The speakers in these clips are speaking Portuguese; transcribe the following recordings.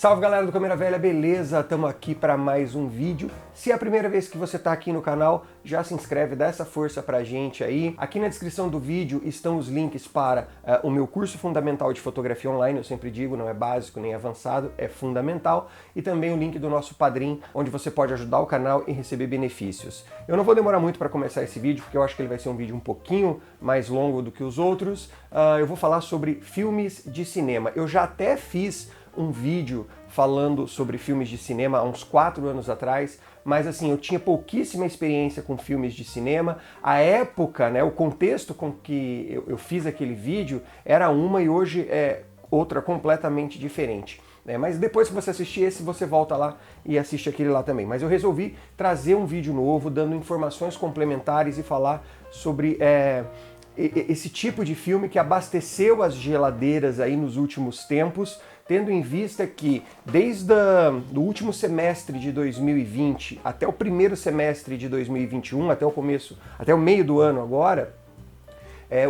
Salve galera do Câmera Velha, beleza? Estamos aqui para mais um vídeo. Se é a primeira vez que você está aqui no canal, já se inscreve, dá essa força pra gente aí. Aqui na descrição do vídeo estão os links para o meu curso fundamental de fotografia online, eu sempre digo, não é básico nem avançado, é fundamental. E também o link do nosso Padrim, onde você pode ajudar o canal e receber benefícios. Eu não vou demorar muito para começar esse vídeo, porque eu acho que ele vai ser um vídeo um pouquinho mais longo do que os outros. Eu vou falar sobre filmes de cinema. Eu já até fiz um vídeo falando sobre filmes de cinema há uns 4 anos atrás, mas assim, eu tinha pouquíssima experiência com filmes de cinema. A época, né, o contexto com que eu fiz aquele vídeo era uma e hoje é outra completamente diferente. Mas depois que você assistir esse, você volta lá e assiste aquele lá também. Mas eu resolvi trazer um vídeo novo, dando informações complementares e falar sobre esse tipo de filme que abasteceu as geladeiras aí nos últimos tempos, tendo em vista que desde o último semestre de 2020 até o primeiro semestre de 2021, até o meio do ano agora,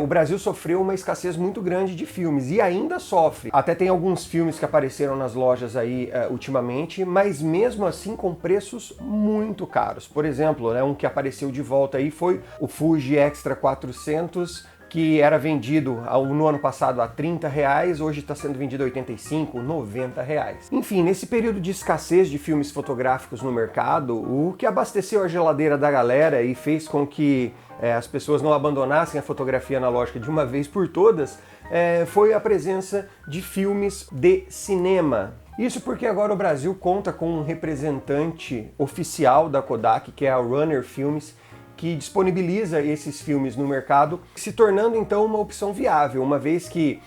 o Brasil sofreu uma escassez muito grande de filmes e ainda sofre. Até tem alguns filmes que apareceram nas lojas aí ultimamente, mas mesmo assim com preços muito caros. Por exemplo, um que apareceu de volta aí foi o Fuji X-Tra 400, que era vendido no ano passado a R$30, hoje está sendo vendido a R$85, R$90. Enfim, nesse período de escassez de filmes fotográficos no mercado, o que abasteceu a geladeira da galera e fez com que as pessoas não abandonassem a fotografia analógica de uma vez por todas, foi a presença de filmes de cinema. Isso porque agora o Brasil conta com um representante oficial da Kodak, que é a Runner Filmes, que disponibiliza esses filmes no mercado, se tornando então uma opção viável, uma vez que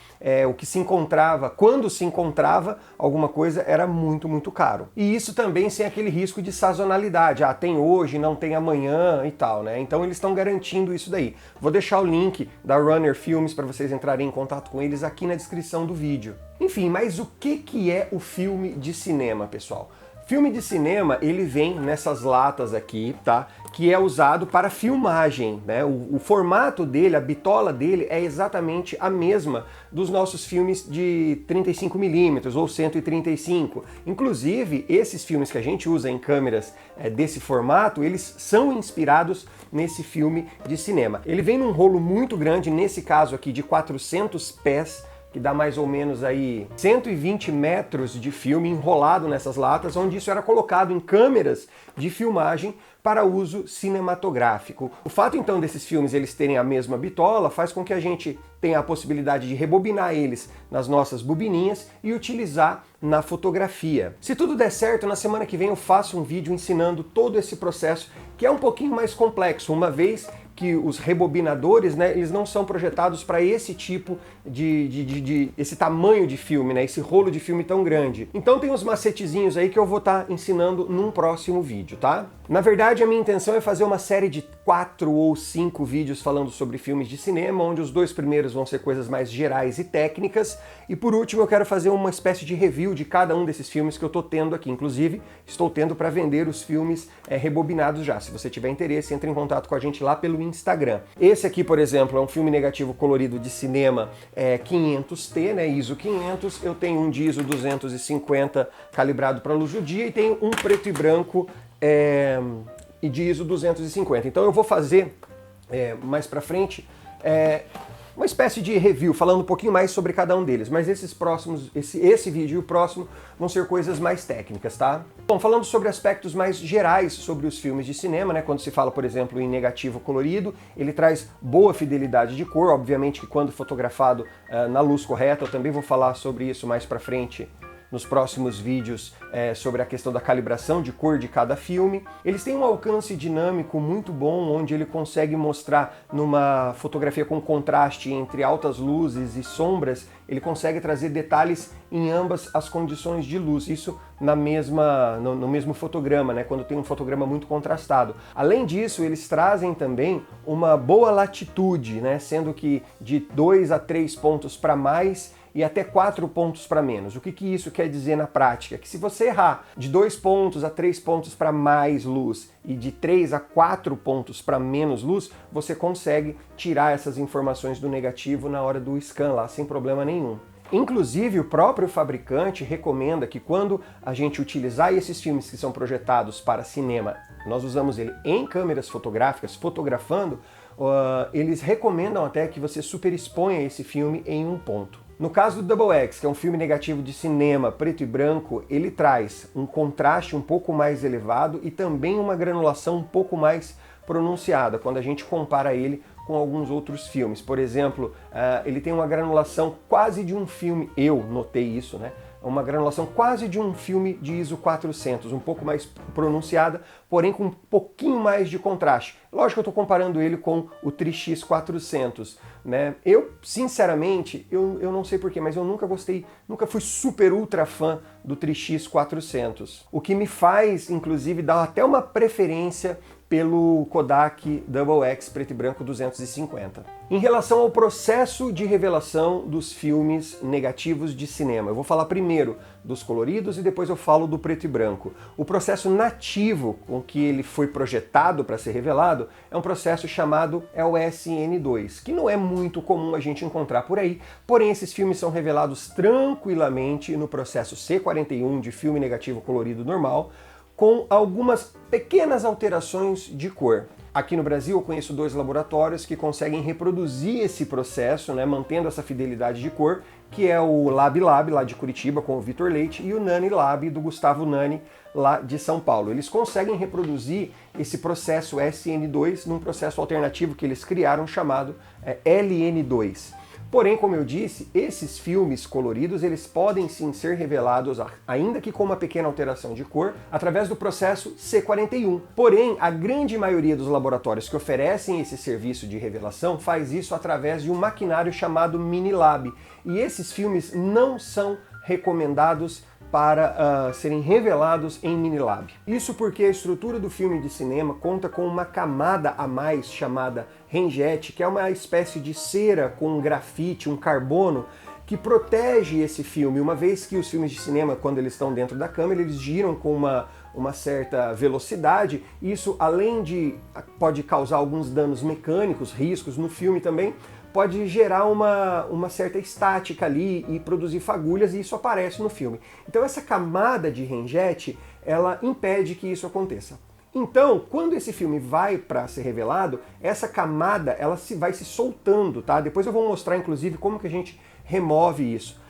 o que se encontrava, quando se encontrava alguma coisa, era muito, muito caro. E isso também sem aquele risco de sazonalidade, tem hoje, não tem amanhã e tal, né? Então eles estão garantindo isso daí. Vou deixar o link da Runner Filmes para vocês entrarem em contato com eles aqui na descrição do vídeo. Enfim, mas o que é o filme de cinema, pessoal? Filme de cinema, ele vem nessas latas aqui, tá? Que é usado para filmagem, né? O formato dele, a bitola dele é exatamente a mesma dos nossos filmes de 35mm ou 135. Inclusive, esses filmes que a gente usa em câmeras desse formato, eles são inspirados nesse filme de cinema. Ele vem num rolo muito grande, nesse caso aqui de 400 pés, que dá mais ou menos aí 120 metros de filme enrolado nessas latas, onde isso era colocado em câmeras de filmagem para uso cinematográfico. O fato então desses filmes eles terem a mesma bitola faz com que a gente tenha a possibilidade de rebobinar eles nas nossas bobininhas e utilizar na fotografia. Se tudo der certo, na semana que vem eu faço um vídeo ensinando todo esse processo, que é um pouquinho mais complexo, uma vez que os rebobinadores, né, eles não são projetados para esse tipo esse tamanho de filme, né, esse rolo de filme tão grande. Então tem uns macetezinhos aí que eu vou estar ensinando num próximo vídeo, tá? Na verdade, a minha intenção é fazer uma série de 4 ou 5 vídeos falando sobre filmes de cinema, onde os 2 primeiros vão ser coisas mais gerais e técnicas, e por último eu quero fazer uma espécie de review de cada um desses filmes que eu tô tendo aqui. Inclusive, estou tendo para vender os filmes rebobinados já. Se você tiver interesse, entre em contato com a gente lá pelo Instagram. Esse aqui, por exemplo, é um filme negativo colorido de cinema 500T, né, ISO 500. Eu tenho um de ISO 250 calibrado para luz do dia e tenho um preto e branco e de ISO 250. Então eu vou fazer mais pra frente uma espécie de review, falando um pouquinho mais sobre cada um deles, mas esses próximos, esse vídeo e o próximo vão ser coisas mais técnicas, tá? Bom, falando sobre aspectos mais gerais sobre os filmes de cinema, né? Quando se fala, por exemplo, em negativo colorido, ele traz boa fidelidade de cor, obviamente que quando fotografado na luz correta, eu também vou falar sobre isso mais pra frente nos próximos vídeos sobre a questão da calibração de cor de cada filme. Eles têm um alcance dinâmico muito bom, onde ele consegue mostrar numa fotografia com contraste entre altas luzes e sombras, ele consegue trazer detalhes em ambas as condições de luz, isso no mesmo fotograma, né, quando tem um fotograma muito contrastado. Além disso, eles trazem também uma boa latitude, né, sendo que de 2 a 3 pontos para mais e até 4 pontos para menos. O que isso quer dizer na prática? Que se você errar de 2 pontos a 3 pontos para mais luz e de 3 a 4 pontos para menos luz, você consegue tirar essas informações do negativo na hora do scan lá, sem problema nenhum. Inclusive, o próprio fabricante recomenda que quando a gente utilizar esses filmes que são projetados para cinema, nós usamos ele em câmeras fotográficas, fotografando, eles recomendam até que você superexponha esse filme em um ponto. No caso do Double X, que é um filme negativo de cinema preto e branco, ele traz um contraste um pouco mais elevado e também uma granulação um pouco mais pronunciada, quando a gente compara ele com alguns outros filmes. Por exemplo, ele tem uma granulação quase de um filme, eu notei isso, né? Uma granulação quase de um filme de ISO 400, um pouco mais pronunciada, porém com um pouquinho mais de contraste. Lógico que eu estou comparando ele com o Tri-X 400, né? Eu, sinceramente, eu não sei porquê, mas eu nunca gostei, nunca fui super ultra fã do Tri-X 400. O que me faz, inclusive, dar até uma preferência pelo Kodak Double X preto e branco 250. Em relação ao processo de revelação dos filmes negativos de cinema, eu vou falar primeiro dos coloridos e depois eu falo do preto e branco. O processo nativo com que ele foi projetado para ser revelado é um processo chamado LSN2, que não é muito comum a gente encontrar por aí, porém esses filmes são revelados tranquilamente no processo C41 de filme negativo colorido normal, com algumas pequenas alterações de cor. Aqui no Brasil eu conheço 2 laboratórios que conseguem reproduzir esse processo, né, mantendo essa fidelidade de cor, que é o Lab Lab, lá de Curitiba, com o Vitor Leite, e o Nani Lab, do Gustavo Nani, lá de São Paulo. Eles conseguem reproduzir esse processo SN2 num processo alternativo que eles criaram chamado LN2. Porém, como eu disse, esses filmes coloridos, eles podem sim ser revelados, ainda que com uma pequena alteração de cor, através do processo C41. Porém, a grande maioria dos laboratórios que oferecem esse serviço de revelação faz isso através de um maquinário chamado Minilab. E esses filmes não são recomendados para serem revelados em Minilab. Isso porque a estrutura do filme de cinema conta com uma camada a mais chamada Renjet, que é uma espécie de cera com um grafite, um carbono, que protege esse filme, uma vez que os filmes de cinema, quando eles estão dentro da câmera, eles giram com uma certa velocidade. Isso, além de pode causar alguns danos mecânicos, riscos no filme também, pode gerar uma certa estática ali e produzir fagulhas, e isso aparece no filme. Então essa camada de Renjet, ela impede que isso aconteça. Então, quando esse filme vai para ser revelado, essa camada ela vai se soltando, tá? Depois eu vou mostrar, inclusive, como que a gente remove isso.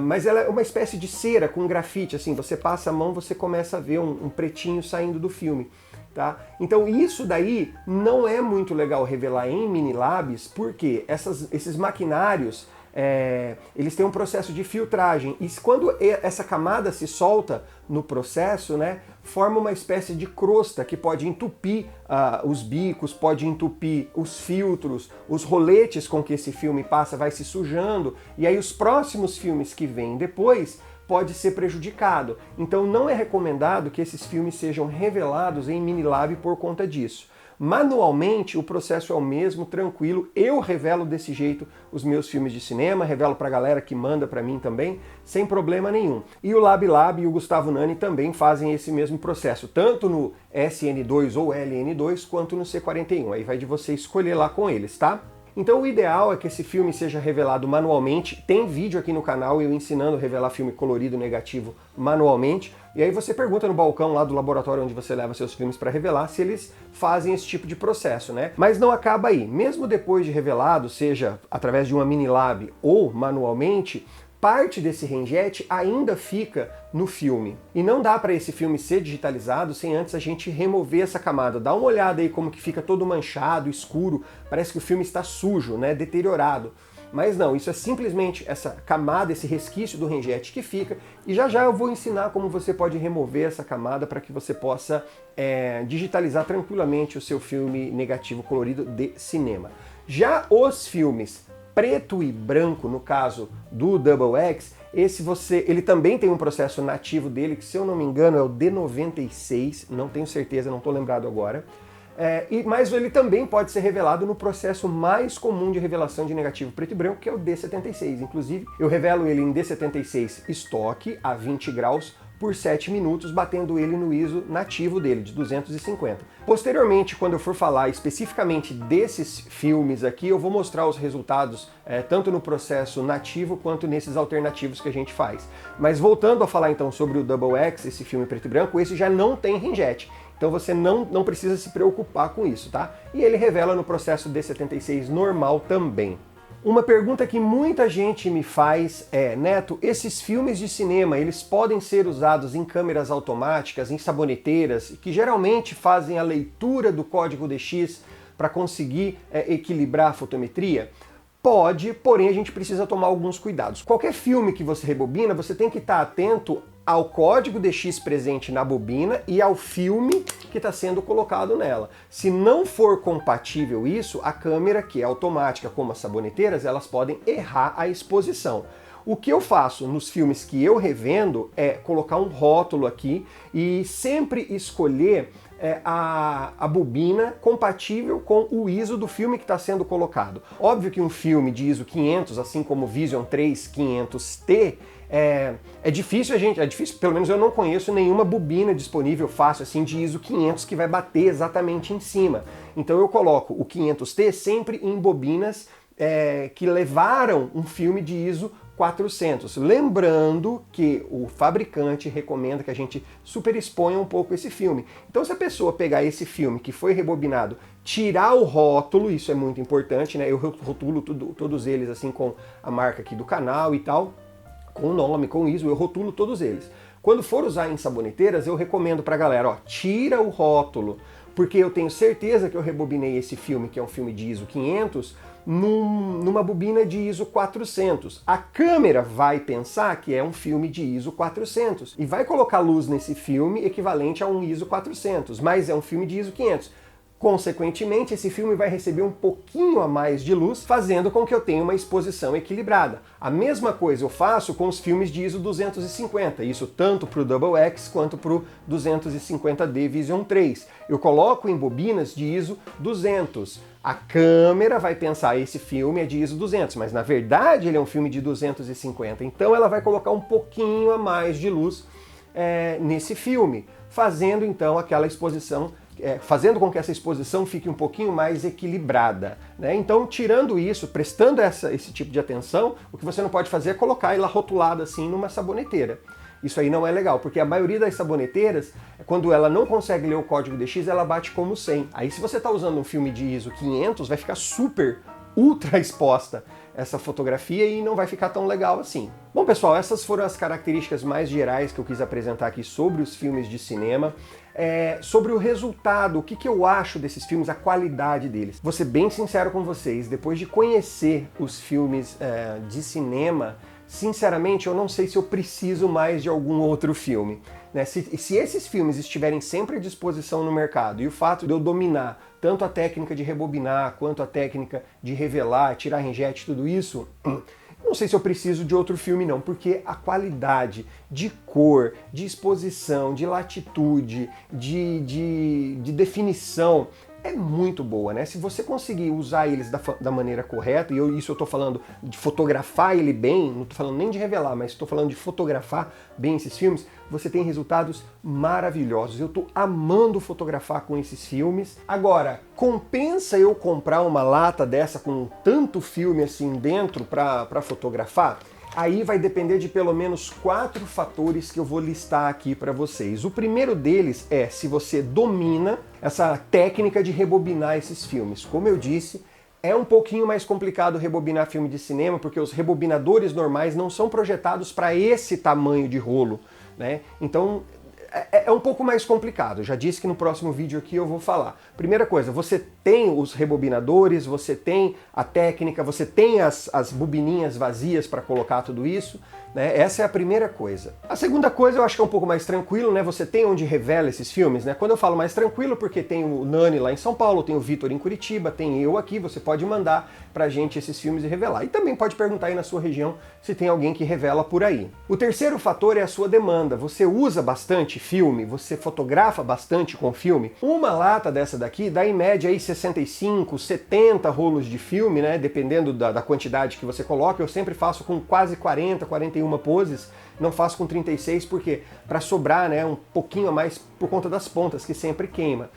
Mas ela é uma espécie de cera com grafite, assim, você passa a mão, você começa a ver um pretinho saindo do filme. Tá? Então isso daí não é muito legal revelar em Minilabs, porque esses maquinários, eles têm um processo de filtragem, e quando essa camada se solta no processo, né, forma uma espécie de crosta que pode entupir os bicos, pode entupir os filtros, os roletes com que esse filme passa vai se sujando, e aí os próximos filmes que vêm depois pode ser prejudicado. Então não é recomendado que esses filmes sejam revelados em Minilab por conta disso. Manualmente o processo é o mesmo, tranquilo. Eu revelo desse jeito os meus filmes de cinema, revelo pra galera que manda pra mim também, sem problema nenhum. E o Lab Lab e o Gustavo Nani também fazem esse mesmo processo, tanto no SN2 ou LN2 quanto no C41. Aí vai de você escolher lá com eles, tá? Então o ideal é que esse filme seja revelado manualmente. Tem vídeo aqui no canal eu ensinando a revelar filme colorido negativo manualmente. E aí você pergunta no balcão lá do laboratório onde você leva seus filmes para revelar se eles fazem esse tipo de processo, né? Mas não acaba aí. Mesmo depois de revelado, seja através de uma Minilab ou manualmente, parte desse Renjet ainda fica no filme. E não dá para esse filme ser digitalizado sem antes a gente remover essa camada. Dá uma olhada aí como que fica todo manchado, escuro, parece que o filme está sujo, né, deteriorado. Mas não, isso é simplesmente essa camada, esse resquício do Renjet que fica, e já já eu vou ensinar como você pode remover essa camada para que você possa digitalizar tranquilamente o seu filme negativo colorido de cinema. Já os filmes preto e branco, no caso do Double X, ele também tem um processo nativo dele, que se eu não me engano é o D96, não tenho certeza, não estou lembrado agora. Mas ele também pode ser revelado no processo mais comum de revelação de negativo preto e branco, que é o D76. Inclusive, eu revelo ele em D76 estoque, a 20 graus, por 7 minutos, batendo ele no ISO nativo dele, de 250. Posteriormente, quando eu for falar especificamente desses filmes aqui, eu vou mostrar os resultados tanto no processo nativo quanto nesses alternativos que a gente faz. Mas voltando a falar então sobre o Double X, esse filme preto e branco, esse já não tem rinjet. Então você não precisa se preocupar com isso, tá? E ele revela no processo D76 normal também. Uma pergunta que muita gente me faz é: Neto, esses filmes de cinema, eles podem ser usados em câmeras automáticas, em saboneteiras, que geralmente fazem a leitura do código DX para conseguir equilibrar a fotometria? Pode, porém a gente precisa tomar alguns cuidados. Qualquer filme que você rebobina, você tem que estar atento ao código DX presente na bobina e ao filme que está sendo colocado nela. Se não for compatível isso, a câmera, que é automática como as saboneteiras, elas podem errar a exposição. O que eu faço nos filmes que eu revendo é colocar um rótulo aqui e sempre escolher a bobina compatível com o ISO do filme que está sendo colocado. Óbvio que um filme de ISO 500, assim como o Vision 3 500T, é difícil, pelo menos eu não conheço nenhuma bobina disponível fácil assim de ISO 500 que vai bater exatamente em cima. Então eu coloco o 500T sempre em bobinas que levaram um filme de ISO 400. Lembrando que o fabricante recomenda que a gente superexponha um pouco esse filme. Então se a pessoa pegar esse filme que foi rebobinado, tirar o rótulo, isso é muito importante, né? Eu rotulo todos eles assim com a marca aqui do canal e tal, com o nome, com o ISO, eu rotulo todos eles. Quando for usar em saboneteiras, eu recomendo pra galera, ó, tira o rótulo, porque eu tenho certeza que eu rebobinei esse filme, que é um filme de ISO 500, numa bobina de ISO 400. A câmera vai pensar que é um filme de ISO 400 e vai colocar luz nesse filme equivalente a um ISO 400, mas é um filme de ISO 500. Consequentemente, esse filme vai receber um pouquinho a mais de luz, fazendo com que eu tenha uma exposição equilibrada. A mesma coisa eu faço com os filmes de ISO 250, isso tanto para o Double X quanto para o 250D Vision 3. Eu coloco em bobinas de ISO 200. A câmera vai pensar esse filme é de ISO 200, mas na verdade ele é um filme de 250, então ela vai colocar um pouquinho a mais de luz nesse filme, fazendo então aquela exposição fazendo com que essa exposição fique um pouquinho mais equilibrada, né? Então, tirando isso, prestando esse tipo de atenção, o que você não pode fazer é colocar ela rotulada assim numa saboneteira. Isso aí não é legal, porque a maioria das saboneteiras, quando ela não consegue ler o código DX, ela bate como 100. Aí se você está usando um filme de ISO 500, vai ficar ultra exposta essa fotografia e não vai ficar tão legal assim. Bom pessoal, essas foram as características mais gerais que eu quis apresentar aqui sobre os filmes de cinema. Sobre o resultado, o que eu acho desses filmes, a qualidade deles. Vou ser bem sincero com vocês, depois de conhecer os filmes de cinema, sinceramente eu não sei se eu preciso mais de algum outro filme. Né? Se esses filmes estiverem sempre à disposição no mercado e o fato de eu dominar tanto a técnica de rebobinar quanto a técnica de revelar, tirar rinjet, tudo isso, não sei se eu preciso de outro filme não, porque a qualidade de cor, de exposição, de latitude, de definição é muito boa, né? Se você conseguir usar eles da maneira correta, e isso eu tô falando de fotografar ele bem, não tô falando nem de revelar, mas tô falando de fotografar bem esses filmes, você tem resultados maravilhosos. Eu tô amando fotografar com esses filmes. Agora, compensa eu comprar uma lata dessa com tanto filme assim dentro para fotografar? Aí vai depender de pelo menos 4 fatores que eu vou listar aqui para vocês. O primeiro deles é se você domina essa técnica de rebobinar esses filmes. Como eu disse, é um pouquinho mais complicado rebobinar filme de cinema, porque os rebobinadores normais não são projetados para esse tamanho de rolo, né? Então é um pouco mais complicado. Eu já disse que no próximo vídeo aqui eu vou falar. Primeira coisa, você tem os rebobinadores, você tem a técnica, você tem as bobininhas vazias para colocar tudo isso, né? Essa é a primeira coisa. A segunda coisa eu acho que é um pouco mais tranquilo, né? Você tem onde revela esses filmes, né? Quando eu falo mais tranquilo, porque tem o Nani lá em São Paulo, tem o Vitor em Curitiba, tem eu aqui, você pode mandar pra gente esses filmes e revelar. E também pode perguntar aí na sua região se tem alguém que revela por aí. O terceiro fator é a sua demanda. Você usa bastante filme, você fotografa bastante com filme. Uma lata dessa daqui dá em média aí 65, 70 rolos de filme, né? Dependendo da quantidade que você coloca. Eu sempre faço com quase 40, 41 poses não faço com 36 porque para sobrar, né, um pouquinho a mais por conta das pontas, que sempre queima.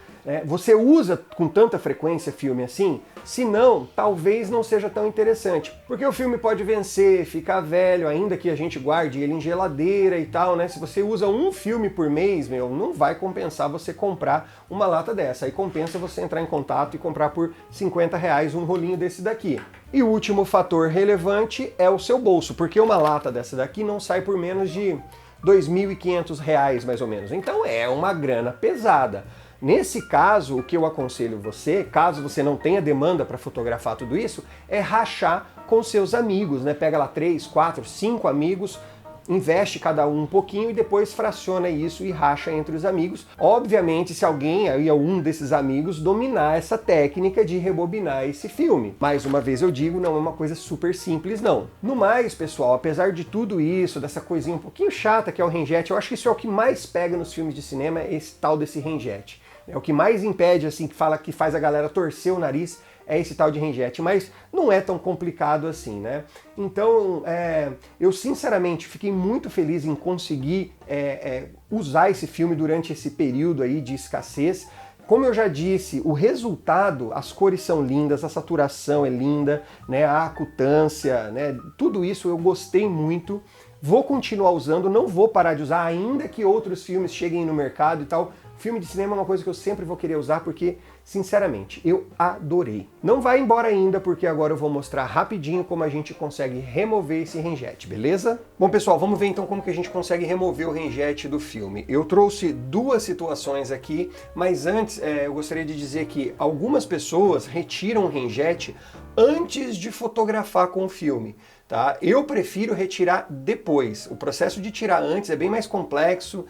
Você usa com tanta frequência filme assim? Se não, talvez não seja tão interessante, porque o filme pode vencer, ficar velho, ainda que a gente guarde ele em geladeira e tal, né? Se você usa um filme por mês, meu, não vai compensar você comprar uma lata dessa. Aí compensa você entrar em contato e comprar por R$50 um rolinho desse daqui. E o último fator relevante é o seu bolso, porque uma lata dessa daqui não sai por menos de R$2.500 mais ou menos. Então é uma grana pesada. Nesse caso, o que eu aconselho você, caso você não tenha demanda para fotografar tudo isso, é rachar com seus amigos, né? Pega lá 3, 4, 5 amigos, investe cada um pouquinho e depois fraciona isso e racha entre os amigos. Obviamente, se alguém, aí um desses amigos, dominar essa técnica de rebobinar esse filme. Mais uma vez eu digo, não é uma coisa super simples, não. No mais, pessoal, apesar de tudo isso, dessa coisinha um pouquinho chata que é o renjete, eu acho que isso é o que mais pega nos filmes de cinema, é esse tal desse renjete. É o que mais impede, assim, que faz a galera torcer o nariz, é esse tal de renjete, mas não é tão complicado assim, né? Então, eu sinceramente fiquei muito feliz em conseguir usar esse filme durante esse período aí de escassez. Como eu já disse, o resultado, as cores são lindas, a saturação é linda, né? A acutância, né? Tudo isso eu gostei muito. Vou continuar usando, não vou parar de usar, ainda que outros filmes cheguem no mercado e tal. Filme de cinema é uma coisa que eu sempre vou querer usar porque, sinceramente, eu adorei. Não vai embora ainda porque agora eu vou mostrar rapidinho como a gente consegue remover esse renjete, beleza? Bom, pessoal, vamos ver então como que a gente consegue remover o renjete do filme. Eu trouxe duas situações aqui, mas antes eu gostaria de dizer que algumas pessoas retiram o renjete antes de fotografar com o filme. Tá? Eu prefiro retirar depois. O processo de tirar antes é bem mais complexo.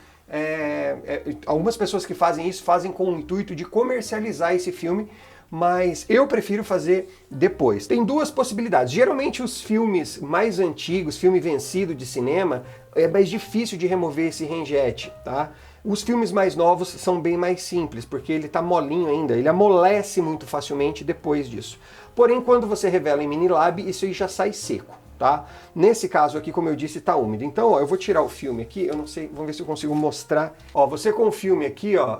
Algumas pessoas que fazem isso fazem com o intuito de comercializar esse filme, mas eu prefiro fazer depois. Tem duas possibilidades. Geralmente os filmes mais antigos, filme vencido de cinema, é mais difícil de remover esse renjete, tá? Os filmes mais novos são bem mais simples, porque ele tá molinho ainda, ele amolece muito facilmente depois disso. Porém, quando você revela em Minilab, isso aí já sai seco. Tá? Nesse caso aqui, como eu disse, está úmido. Então, ó, eu vou tirar o filme aqui, eu não sei, vamos ver se eu consigo mostrar. Ó, você com o filme aqui, ó,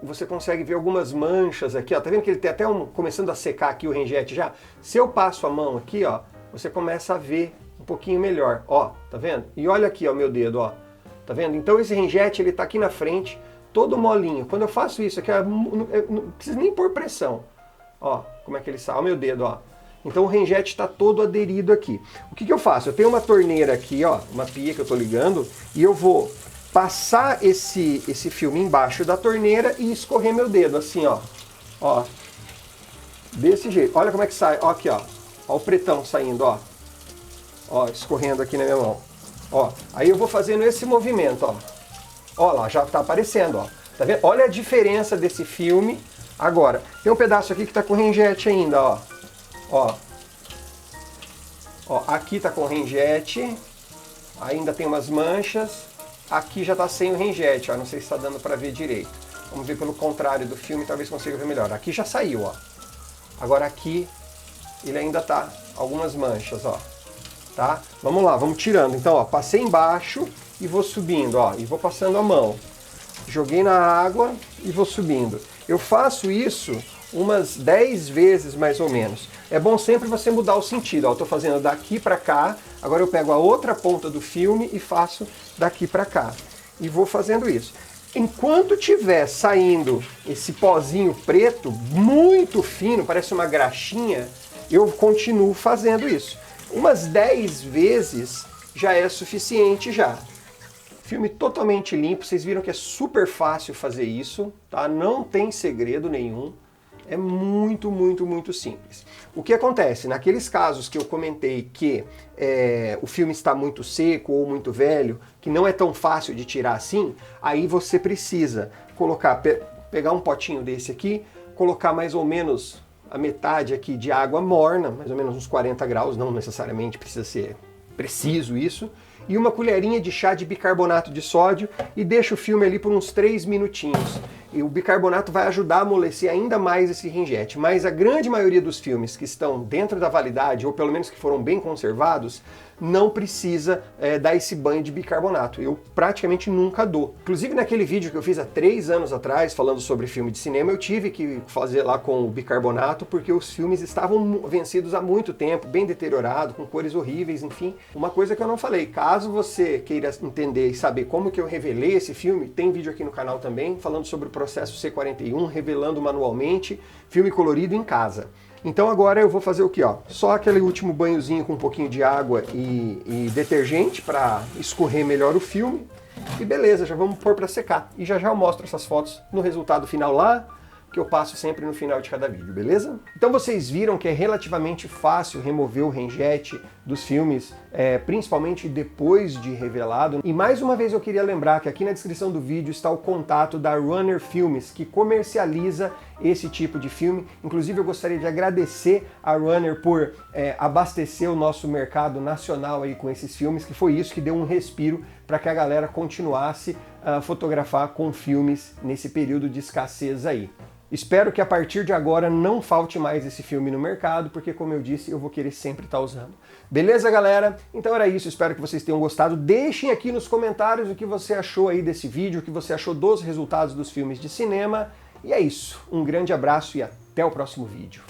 você consegue ver algumas manchas aqui, ó. Tá vendo que ele tem até começando a secar aqui o renjete já? Se eu passo a mão aqui, ó, você começa a ver um pouquinho melhor, ó, tá vendo? E olha aqui, ó, meu dedo, ó, tá vendo? Então esse renjete, ele tá aqui na frente, todo molinho. Quando eu faço isso aqui, eu não preciso nem pôr pressão. Ó, como é que ele sai, ó, meu dedo, ó. Então o renjete está todo aderido aqui. O que eu faço? Eu tenho uma torneira aqui, ó, uma pia que eu estou ligando, e eu vou passar esse filme embaixo da torneira e escorrer meu dedo, assim, ó. Ó, desse jeito. Olha como é que sai. Ó, aqui, ó. Ó o pretão saindo, ó. Ó, escorrendo aqui na minha mão. Ó, aí eu vou fazendo esse movimento, ó. Ó lá, já está aparecendo, ó. Tá vendo? Olha a diferença desse filme. Agora, tem um pedaço aqui que está com renjete ainda, ó. Ó, aqui tá com renjete, ainda tem umas manchas, aqui já tá sem o renjete, ó, não sei se tá dando para ver direito. Vamos ver pelo contrário do filme, talvez consiga ver melhor. Aqui já saiu, ó. Agora aqui ele ainda tá algumas manchas, ó. Tá? Vamos lá, vamos tirando. Então, ó, passei embaixo e vou subindo, ó, e vou passando a mão. Joguei na água e vou subindo. Eu faço isso umas 10 vezes mais ou menos. É bom sempre você mudar o sentido. Ó, eu tô fazendo daqui para cá, agora eu pego a outra ponta do filme e faço daqui para cá. E vou fazendo isso. Enquanto tiver saindo esse pozinho preto, muito fino, parece uma graxinha, eu continuo fazendo isso. Umas 10 vezes já é suficiente já. Filme totalmente limpo, vocês viram que é super fácil fazer isso, tá? Não tem segredo nenhum. É muito, muito, muito simples. O que acontece? Naqueles casos que eu comentei que o filme está muito seco ou muito velho, que não é tão fácil de tirar assim, aí você precisa colocar, pegar um potinho desse aqui, colocar mais ou menos a metade aqui de água morna, mais ou menos uns 40 graus, não necessariamente precisa ser preciso isso, e uma colherinha de chá de bicarbonato de sódio e deixa o filme ali por uns 3 minutinhos. E o bicarbonato vai ajudar a amolecer ainda mais esse renjete. Mas a grande maioria dos filmes que estão dentro da validade, ou pelo menos que foram bem conservados, não precisa dar esse banho de bicarbonato. Eu praticamente nunca dou. Inclusive naquele vídeo que eu fiz há 3 anos atrás, falando sobre filme de cinema, eu tive que fazer lá com o bicarbonato, porque os filmes estavam vencidos há muito tempo, bem deteriorados, com cores horríveis, enfim. Uma coisa que eu não falei, caso você queira entender e saber como que eu revelei esse filme, tem vídeo aqui no canal também, falando sobre o processo C41, revelando manualmente, filme colorido em casa. Então agora eu vou fazer o que, ó? Só aquele último banhozinho com um pouquinho de água e detergente para escorrer melhor o filme. E beleza, já vamos pôr para secar. E já já eu mostro essas fotos no resultado final lá, que eu passo sempre no final de cada vídeo, beleza? Então vocês viram que é relativamente fácil remover o renjete dos filmes, principalmente depois de revelado. E mais uma vez eu queria lembrar que aqui na descrição do vídeo está o contato da Runner Filmes, que comercializa esse tipo de filme. Inclusive eu gostaria de agradecer a Runner por abastecer o nosso mercado nacional aí com esses filmes, que foi isso que deu um respiro para que a galera continuasse a fotografar com filmes nesse período de escassez aí. Espero que a partir de agora não falte mais esse filme no mercado, porque como eu disse, eu vou querer sempre estar usando. Beleza, galera? Então era isso, espero que vocês tenham gostado. Deixem aqui nos comentários o que você achou aí desse vídeo, o que você achou dos resultados dos filmes de cinema. E é isso, um grande abraço e até o próximo vídeo.